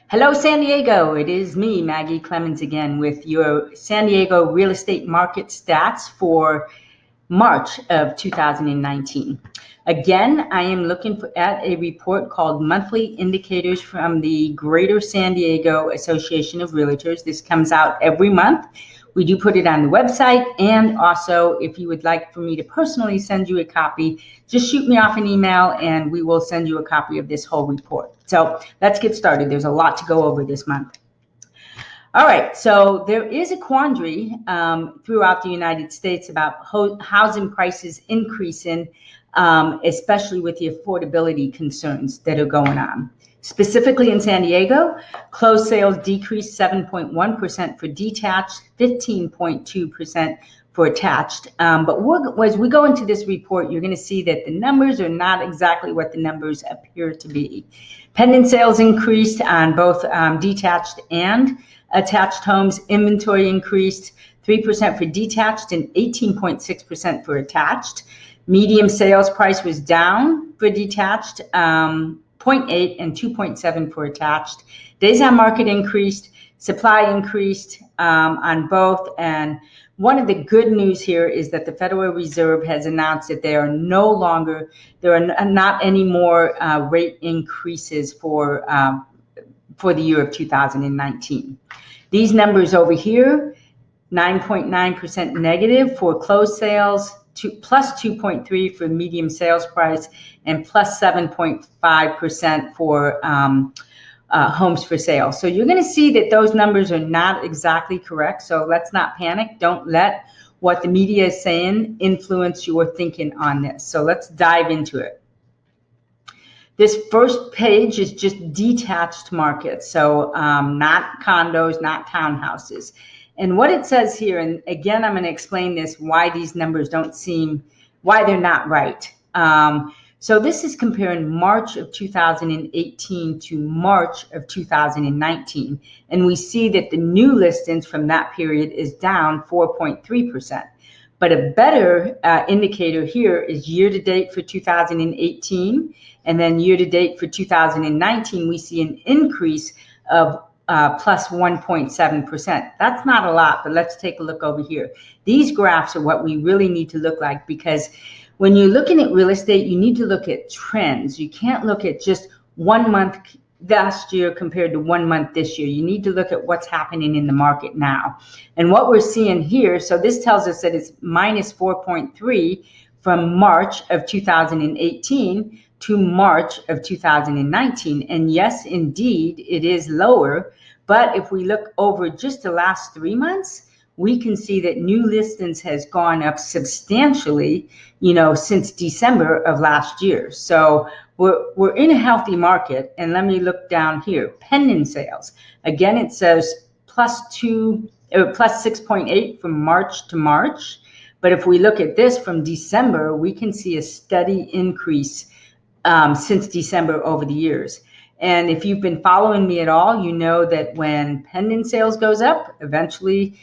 Hello, San Diego. It is me, Maggie Clemens, again with your San Diego real estate market stats for March of 2019. Again, I am looking at a report called Monthly Indicators from the Greater San Diego Association of Realtors. This comes out every month. We do put it on the website, and also if you would like for me to personally send you a copy, just shoot me off an email and we will send you a copy of this whole report. So let's get started. There's a lot to go over this month. All right, so there is a quandary throughout the United States about housing prices increasing, especially with the affordability concerns that are going on. Specifically in San Diego, closed sales decreased 7.1% for detached, 15.2% for attached. But as we go into this report, you're going to see that the numbers are not exactly what the numbers appear to be. Pending sales increased on both detached and attached homes. Inventory increased 3% for detached and 18.6% for attached. Medium sales price was down for detached, 0.8 and 2.7 for attached. Days on market increased, supply increased on both. And one of the good news here is that the Federal Reserve has announced that there are not any more rate increases for the year of 2019. These numbers over here, 9.9% negative for closed sales, plus 2.3 for medium sales price, and plus 7.5% for homes for sale. So you're going to see that those numbers are not exactly correct. So let's not panic. Don't let what the media is saying influence your thinking on this. So let's dive into it. This first page is just detached markets, so not condos, not townhouses. And what it says here, and again, I'm going to explain this, why these numbers why they're not right. So this is comparing March of 2018 to March of 2019. And we see that the new listings from that period is down 4.3%. But a better indicator here is year-to-date for 2018, and then year-to-date for 2019, we see an increase of plus 1.7%. That's not a lot, but let's take a look over here. These graphs are what we really need to look like, because when you're looking at real estate, you need to look at trends. You can't look at just 1 month last year compared to 1 month this year. You need to look at what's happening in the market now. And what we're seeing here, so this tells us that it's minus 4.3 from March of 2018 to March of 2019. And yes, indeed, it is lower. But if we look over just the last 3 months, we can see that new listings has gone up substantially, since December of last year. So we're in a healthy market. And let me look down here. Pending sales. Again, it says plus 6.8 from March to March. But if we look at this from December, we can see a steady increase since December over the years. And if you've been following me at all, you know that when pending sales goes up, eventually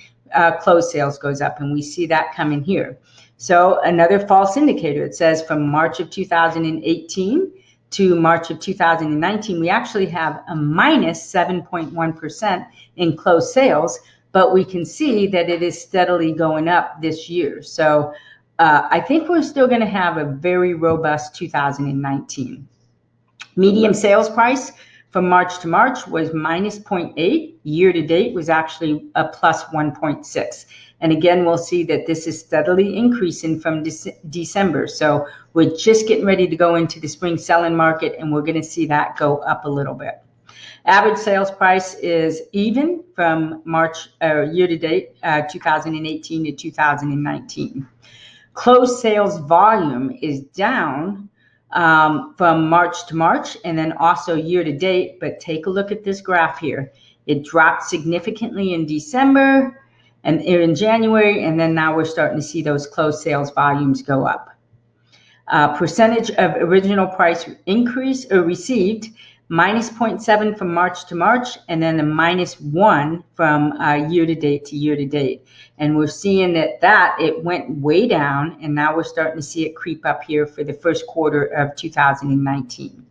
closed sales goes up, and we see that coming here. So another false indicator, it says from March of 2018 to March of 2019, we actually have a minus 7.1% in closed sales, but we can see that it is steadily going up this year. So I think we're still going to have a very robust 2019. Median sales price from March to March was minus 0.8. Year to date was actually a plus 1.6. And again, we'll see that this is steadily increasing from December. So we're just getting ready to go into the spring selling market, and we're going to see that go up a little bit. Average sales price is even from March year to date, 2018 to 2019. Closed sales volume is down from March to March, and then also year to date. But take a look at this graph here. It dropped significantly in December and in January, and then now we're starting to see those closed sales volumes go up. Percentage of original price increase or received, minus 0.7 from March to March, and then a minus 1 from year to date to year to date. And we're seeing that it went way down, and now we're starting to see it creep up here for the first quarter of 2019.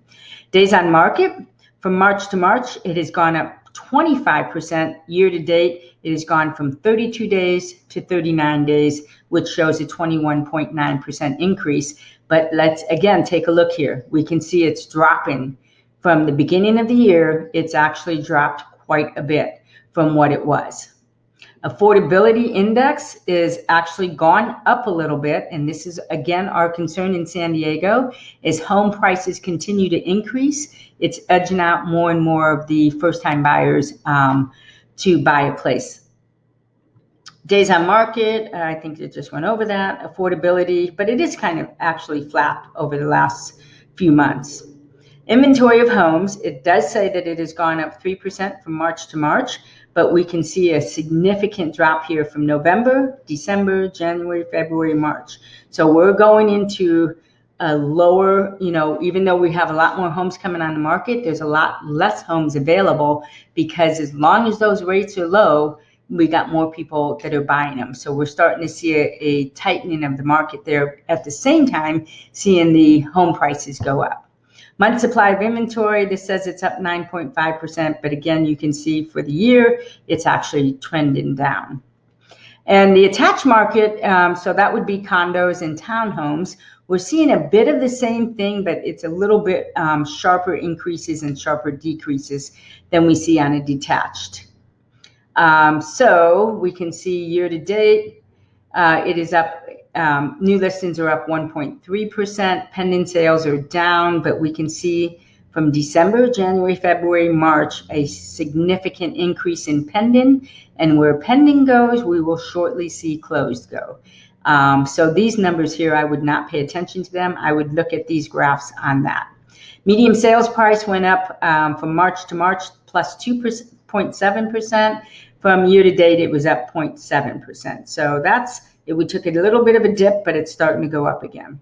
Days on market From March to March, it has gone up 25%. Year to date, it has gone from 32 days to 39 days, which shows a 21.9% increase. But let's again take a look here. We can see it's dropping. From the beginning of the year, it's actually dropped quite a bit from what it was. Affordability index is actually gone up a little bit, and this is again our concern in San Diego. As home prices continue to increase, it's edging out more and more of the first-time buyers to buy a place. Days on market, I think it just went over that. Affordability, but it is kind of actually flat over the last few months. Inventory of homes, it does say that it has gone up 3% from March to March, but we can see a significant drop here from November, December, January, February, March. So we're going into a lower, even though we have a lot more homes coming on the market, there's a lot less homes available, because as long as those rates are low, we got more people that are buying them. So we're starting to see a tightening of the market there, at the same time seeing the home prices go up. Month supply of inventory, this says it's up 9.5%, but again, you can see for the year, it's actually trending down. And the attached market, so that would be condos and townhomes, we're seeing a bit of the same thing, but it's a little bit sharper increases and sharper decreases than we see on a detached. So we can see year to date, it is up. New listings are up 1.3%. Pending sales are down, but we can see from December, January, February, March, a significant increase in pending. And where pending goes, we will shortly see closed go. So these numbers here, I would not pay attention to them. I would look at these graphs on that. Median sales price went up from March to March plus 2.7%. From year to date, it was up 0.7%. So that's it. We took a little bit of a dip, but it's starting to go up again.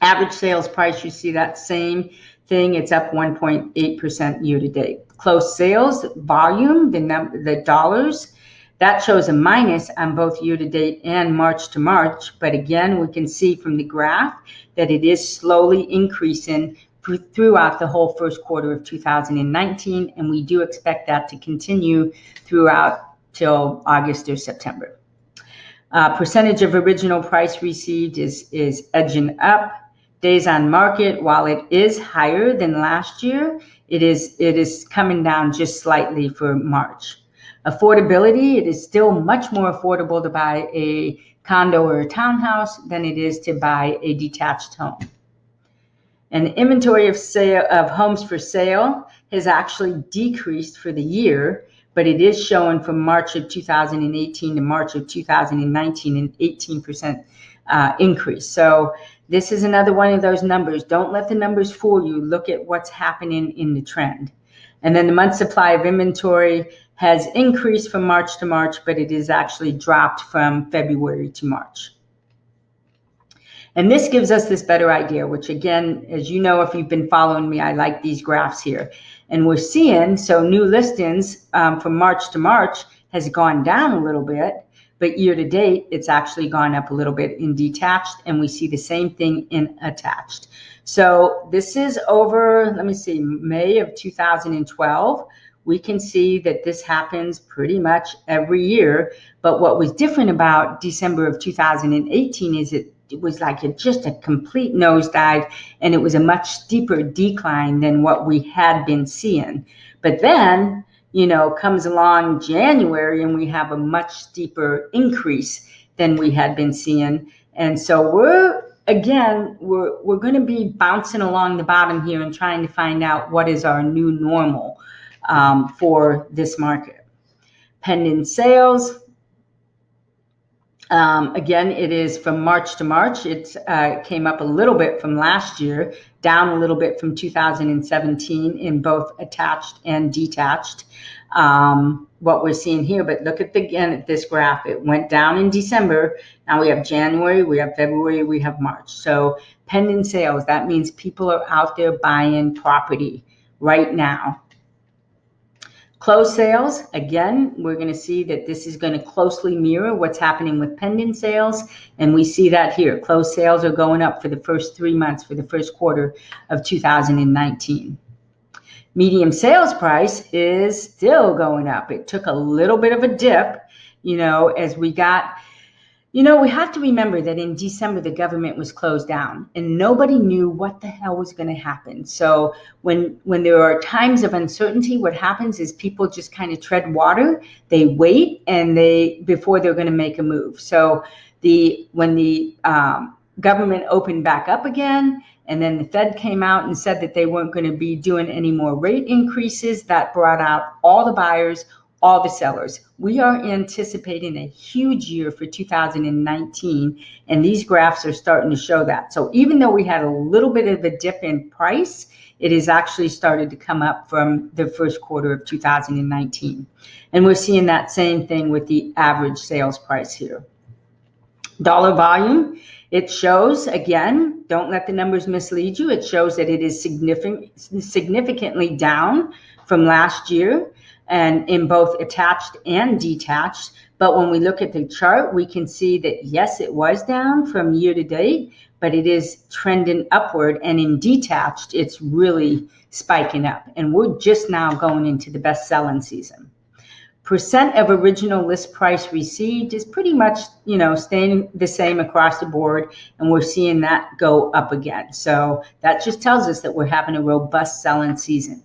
Average sales price, you see that same thing. It's up 1.8% year to date. Closed sales volume, the dollars, that shows a minus on both year to date and March to March. But again, we can see from the graph that it is slowly increasing throughout the whole first quarter of 2019, and we do expect that to continue throughout till August or September. Percentage of original price received is edging up. Days on market, while it is higher than last year, it is coming down just slightly for March. Affordability, it is still much more affordable to buy a condo or a townhouse than it is to buy a detached home. And the inventory of homes for sale has actually decreased for the year, but it is showing from March of 2018 to March of 2019 an 18% increase. So this is another one of those numbers. Don't let the numbers fool you. Look at what's happening in the trend. And then the month supply of inventory has increased from March to March, but it is actually dropped from February to March. And this gives us this better idea, which again, as you know, if you've been following me, I like these graphs here. And we're seeing, so new listings from March to March has gone down a little bit, but year to date, it's actually gone up a little bit in detached, and we see the same thing in attached. So this is over, let me see, May of 2012. We can see that this happens pretty much every year. But what was different about December of 2018 is it was like just a complete nosedive, and it was a much steeper decline than what we had been seeing. But then, comes along January, and we have a much steeper increase than we had been seeing. And so we're going to be bouncing along the bottom here and trying to find out what is our new normal for this market. Pending sales. Again, it is from March to March. It came up a little bit from last year, down a little bit from 2017 in both attached and detached. What we're seeing here, but look at this graph. It went down in December. Now we have January, we have February, we have March. So pending sales, that means people are out there buying property right now. Closed sales, again, we're going to see that this is going to closely mirror what's happening with pending sales. And we see that here. Closed sales are going up for the first 3 months, for the first quarter of 2019. Medium sales price is still going up. It took a little bit of a dip, as we got. We have to remember that in December, the government was closed down and nobody knew what the hell was going to happen. So when there are times of uncertainty, what happens is people just kind of tread water. They wait before they're going to make a move. So when the government opened back up again, and then the Fed came out and said that they weren't going to be doing any more rate increases, that brought out all the buyers, all the sellers. We are anticipating a huge year for 2019, and these graphs are starting to show that. So even though we had a little bit of a dip in price, it has actually started to come up from the first quarter of 2019. And we're seeing that same thing with the average sales price here. Dollar volume, it shows, again, don't let the numbers mislead you. It shows that it is significantly down from last year, and in both attached and detached. But when we look at the chart, we can see that, yes, it was down from year to date, but it is trending upward. And in detached, it's really spiking up. And we're just now going into the best selling season. Percent of original list price received is pretty much, staying the same across the board, and we're seeing that go up again. So that just tells us that we're having a robust selling season.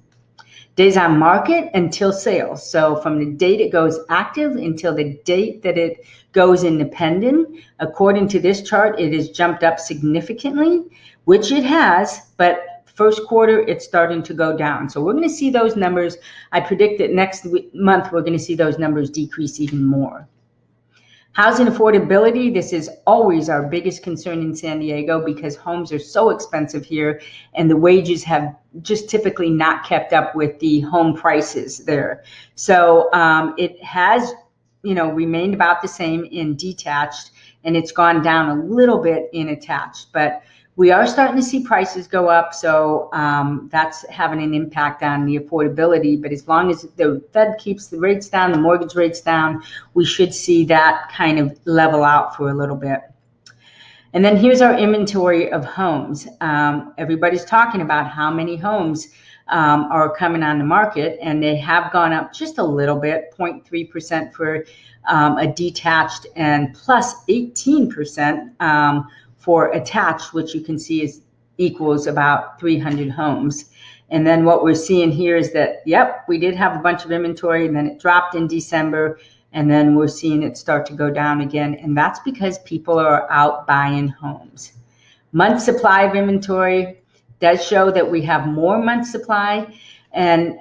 Days on market until sales. So from the date it goes active until the date that it goes independent, according to this chart, it has jumped up significantly, which it has, but first quarter, it's starting to go down. So we're going to see those numbers. I predict that next month, we're going to see those numbers decrease even more. Housing affordability, this is always our biggest concern in San Diego because homes are so expensive here and the wages have just typically not kept up with the home prices there. So it has, remained about the same in detached, and it's gone down a little bit in attached, but we are starting to see prices go up, so that's having an impact on the affordability. But as long as the Fed keeps the rates down, the mortgage rates down, we should see that kind of level out for a little bit. And then here's our inventory of homes. Everybody's talking about how many homes are coming on the market, and they have gone up just a little bit, 0.3% for a detached and plus 18% for attached, which you can see equals about 300 homes. And then what we're seeing here is that, yep, we did have a bunch of inventory, and then it dropped in December, and then we're seeing it start to go down again. And that's because people are out buying homes. Month supply of inventory does show that we have more month supply, and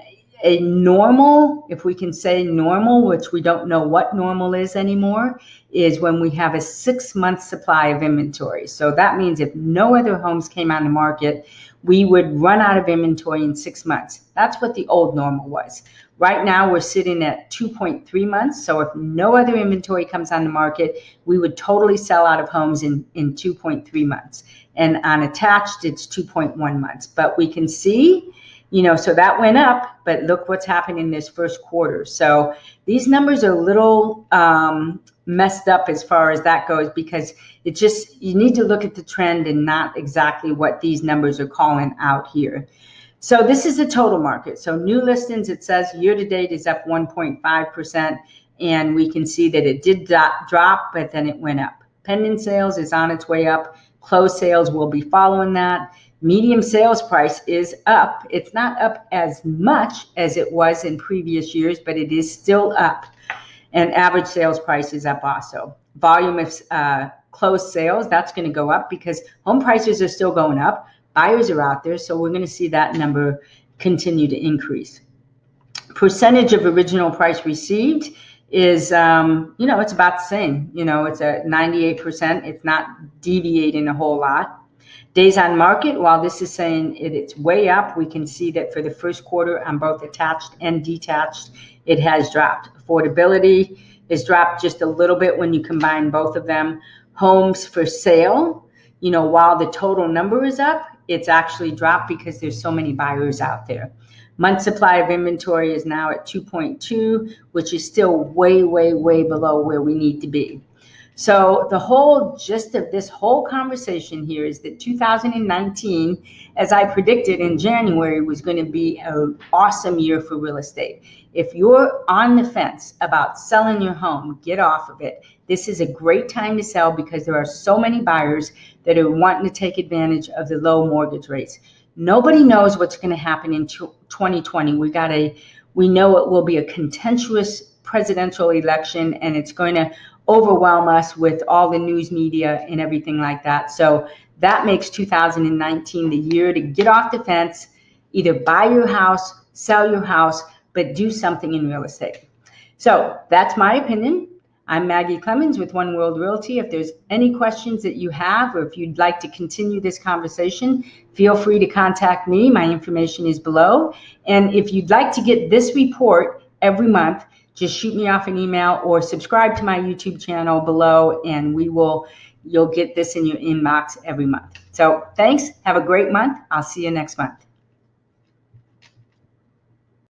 a normal, if we can say normal, which we don't know what normal is anymore, is when we have a 6-month supply of inventory. So that means if no other homes came on the market, we would run out of inventory in 6 months. That's what the old normal was. Right now, we're sitting at 2.3 months. So if no other inventory comes on the market, we would totally sell out of homes in 2.3 months. And on attached, it's 2.1 months. But we can see, so that went up, but look what's happening this first quarter. So these numbers are a little messed up as far as that goes, because you need to look at the trend and not exactly what these numbers are calling out here. So this is the total market. So new listings, it says year to date is up 1.5%, and we can see that it did drop, but then it went up. Pending sales is on its way up. Closed sales will be following that. Medium sales price is up. It's not up as much as it was in previous years, but it is still up. And average sales price is up also. Volume of closed sales, that's going to go up because home prices are still going up. Buyers are out there, so we're going to see that number continue to increase. Percentage of original price received is, it's about the same. It's a 98%. It's not deviating a whole lot. Days on market, while this is saying it's way up, we can see that for the first quarter on both attached and detached, it has dropped. Affordability has dropped just a little bit when you combine both of them. Homes for sale, while the total number is up, it's actually dropped because there's so many buyers out there. Month supply of inventory is now at 2.2, which is still way, way, way below where we need to be. So the whole gist of this whole conversation here is that 2019, as I predicted in January, was going to be an awesome year for real estate. If you're on the fence about selling your home, get off of it. This is a great time to sell because there are so many buyers that are wanting to take advantage of the low mortgage rates. Nobody knows what's going to happen in 2020. We know it will be a contentious presidential election, and it's going to overwhelm us with all the news media and everything like that. So that makes 2019 the year to get off the fence, either buy your house, sell your house, but do something in real estate. So that's my opinion. I'm Maggie Clemens with One World Realty. If there's any questions that you have, or if you'd like to continue this conversation, feel free to contact me. My information is below. And if you'd like to get this report every month, just shoot me off an email or subscribe to my YouTube channel below, and you'll get this in your inbox every month. So thanks. Have a great month. I'll see you next month.